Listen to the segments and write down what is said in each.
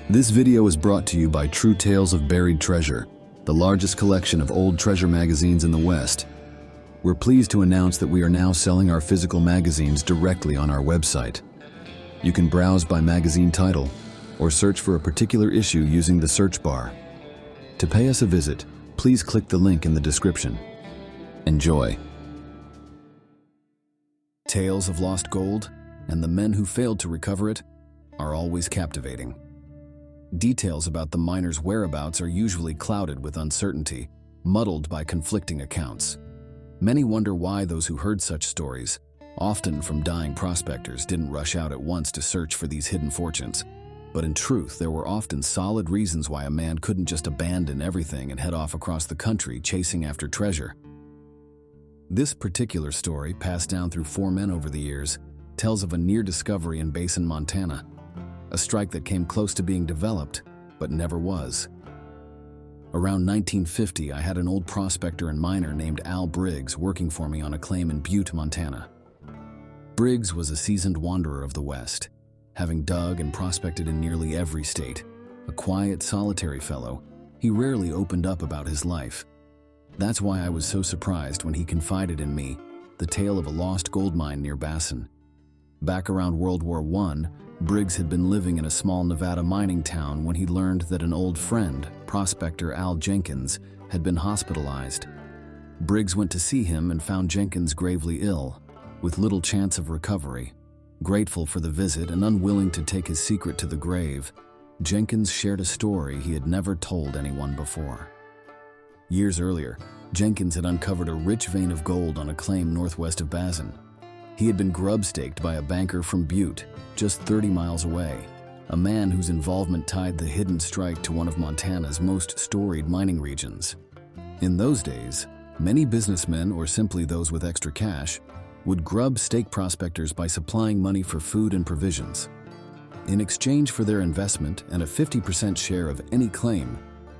This video is brought to you by True Tales of Buried Treasure, the largest collection of old treasure magazines in the West. We're pleased to announce that we are now selling our physical magazines directly on our website. You can browse by magazine title or search for a particular issue using the search bar. To pay us a visit, please click the link in the description. Enjoy. Tales of lost gold and the men who failed to recover it are always captivating. Details about the miners' whereabouts are usually clouded with uncertainty, muddled by conflicting accounts. Many wonder why those who heard such stories, often from dying prospectors, didn't rush out at once to search for these hidden fortunes. But in truth, there were often solid reasons why a man couldn't just abandon everything and head off across the country chasing after treasure. This particular story, passed down through 4 men over the years, tells of a near discovery in Basin, Montana. A strike that came close to being developed, but never was. Around 1950, I had an old prospector and miner named Al Briggs working for me on a claim in Butte, Montana. Briggs was a seasoned wanderer of the West, having dug and prospected in nearly every state. A quiet, solitary fellow, he rarely opened up about his life. That's why I was so surprised when he confided in me the tale of a lost gold mine near Basin. Back around World War I, Briggs had been living in a small Nevada mining town when he learned that an old friend, prospector Al Jenkins, had been hospitalized. Briggs went to see him and found Jenkins gravely ill, with little chance of recovery. Grateful for the visit and unwilling to take his secret to the grave, Jenkins shared a story he had never told anyone before. Years earlier, Jenkins had uncovered a rich vein of gold on a claim northwest of Basin. He had been grubstaked by a banker from Butte, just 30 miles away, a man whose involvement tied the hidden strike to one of Montana's most storied mining regions. In those days, many businessmen, or simply those with extra cash, would grub stake prospectors by supplying money for food and provisions. In exchange for their investment and a 50% share of any claim,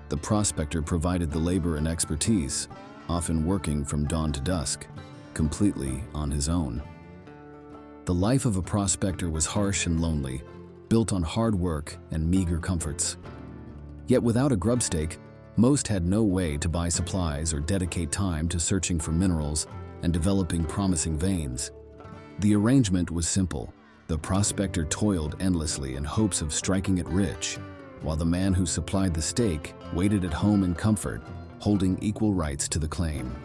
the prospector provided the labor and expertise, often working from dawn to dusk, completely on his own. The life of a prospector was harsh and lonely, built on hard work and meager comforts. Yet without a grubstake, most had no way to buy supplies or dedicate time to searching for minerals and developing promising veins. The arrangement was simple. The prospector toiled endlessly in hopes of striking it rich, while the man who supplied the stake waited at home in comfort, holding equal rights to the claim.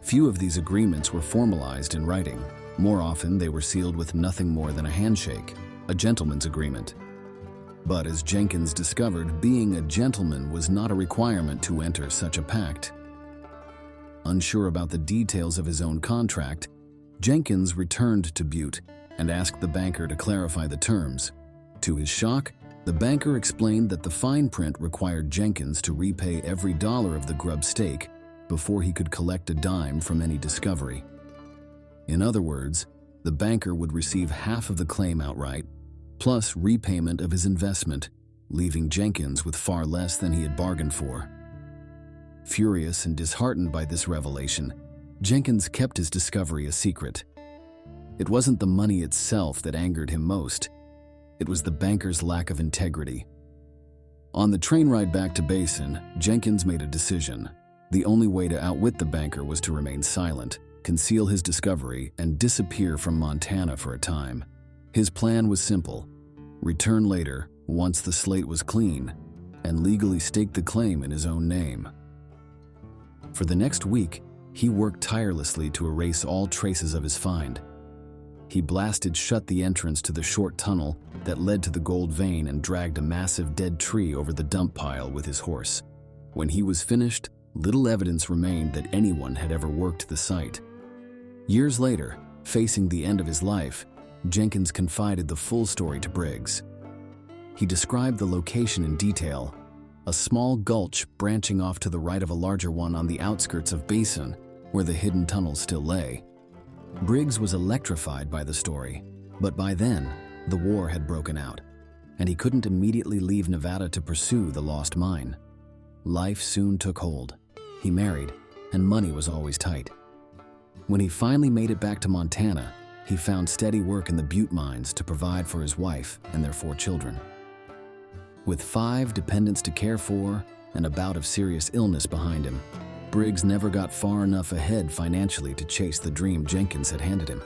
Few of these agreements were formalized in writing. More often, they were sealed with nothing more than a handshake, a gentleman's agreement. But as Jenkins discovered, being a gentleman was not a requirement to enter such a pact. Unsure about the details of his own contract, Jenkins returned to Butte and asked the banker to clarify the terms. To his shock, the banker explained that the fine print required Jenkins to repay every dollar of the grub stake before he could collect a dime from any discovery. In other words, the banker would receive half of the claim outright, plus repayment of his investment, leaving Jenkins with far less than he had bargained for. Furious and disheartened by this revelation, Jenkins kept his discovery a secret. It wasn't the money itself that angered him most. It was the banker's lack of integrity. On the train ride back to Basin, Jenkins made a decision. The only way to outwit the banker was to remain silent, conceal his discovery, and disappear from Montana for a time. His plan was simple: return later, once the slate was clean, and legally stake the claim in his own name. For the next week, he worked tirelessly to erase all traces of his find. He blasted shut the entrance to the short tunnel that led to the gold vein and dragged a massive dead tree over the dump pile with his horse. When he was finished, little evidence remained that anyone had ever worked the site. Years later, facing the end of his life, Jenkins confided the full story to Briggs. He described the location in detail: a small gulch branching off to the right of a larger one on the outskirts of Basin, where the hidden tunnel still lay. Briggs was electrified by the story, but by then, the war had broken out, and he couldn't immediately leave Nevada to pursue the lost mine. Life soon took hold. He married, and money was always tight. When he finally made it back to Montana, he found steady work in the Butte mines to provide for his wife and their 4 children. With 5 dependents to care for and a bout of serious illness behind him, Briggs never got far enough ahead financially to chase the dream Jenkins had handed him.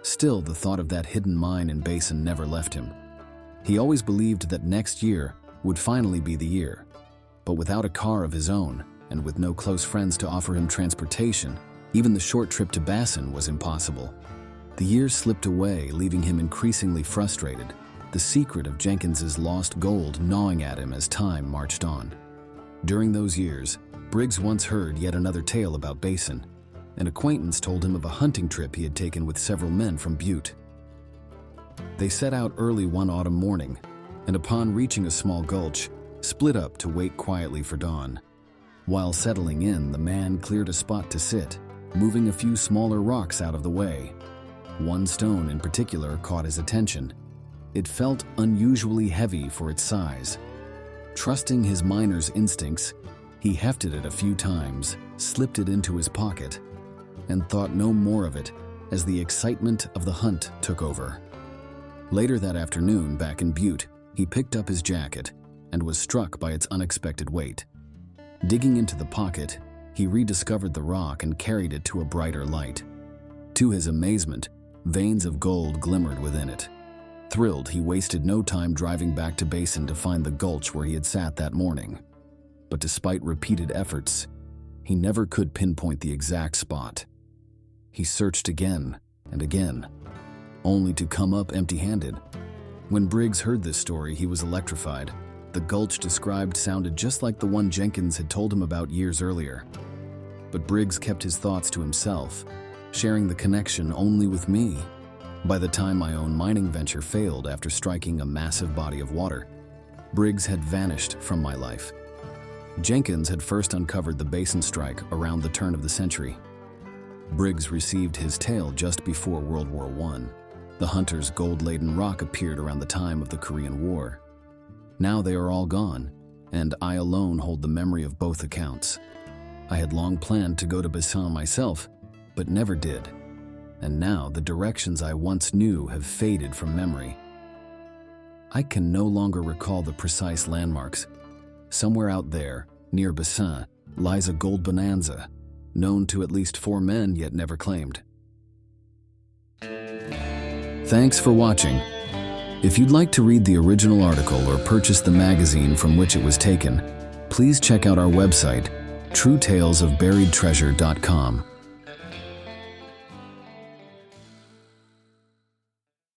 Still, the thought of that hidden mine in Basin never left him. He always believed that next year would finally be the year. But without a car of his own, and with no close friends to offer him transportation, even the short trip to Basin was impossible. The years slipped away, leaving him increasingly frustrated, the secret of Jenkins's lost gold gnawing at him as time marched on. During those years, Briggs once heard yet another tale about Basin. An acquaintance told him of a hunting trip he had taken with several men from Butte. They set out early one autumn morning, and upon reaching a small gulch, split up to wait quietly for dawn. While settling in, the man cleared a spot to sit, moving a few smaller rocks out of the way. One stone in particular caught his attention. It felt unusually heavy for its size. Trusting his miner's instincts, he hefted it a few times, slipped it into his pocket, and thought no more of it as the excitement of the hunt took over. Later that afternoon, back in Butte, he picked up his jacket and was struck by its unexpected weight. Digging into the pocket, he rediscovered the rock and carried it to a brighter light. To his amazement, veins of gold glimmered within it. Thrilled, he wasted no time driving back to Basin to find the gulch where he had sat that morning. But despite repeated efforts, he never could pinpoint the exact spot. He searched again and again, only to come up empty-handed. When Briggs heard this story, he was electrified. The gulch described sounded just like the one Jenkins had told him about years earlier. But Briggs kept his thoughts to himself, sharing the connection only with me. By the time my own mining venture failed after striking a massive body of water, Briggs had vanished from my life. Jenkins had first uncovered the Basin strike around the turn of the century. Briggs received his tale just before World War I. The hunter's gold-laden rock appeared around the time of the Korean War. Now they are all gone, and I alone hold the memory of both accounts. I had long planned to go to Basin myself, but never did. And now the directions I once knew have faded from memory. I can no longer recall the precise landmarks. Somewhere out there, near Basin, lies a gold bonanza, known to at least 4 men yet never claimed. Thanks for watching. If you'd like to read the original article or purchase the magazine from which it was taken, please check out our website, truetalesofburiedtreasure.com.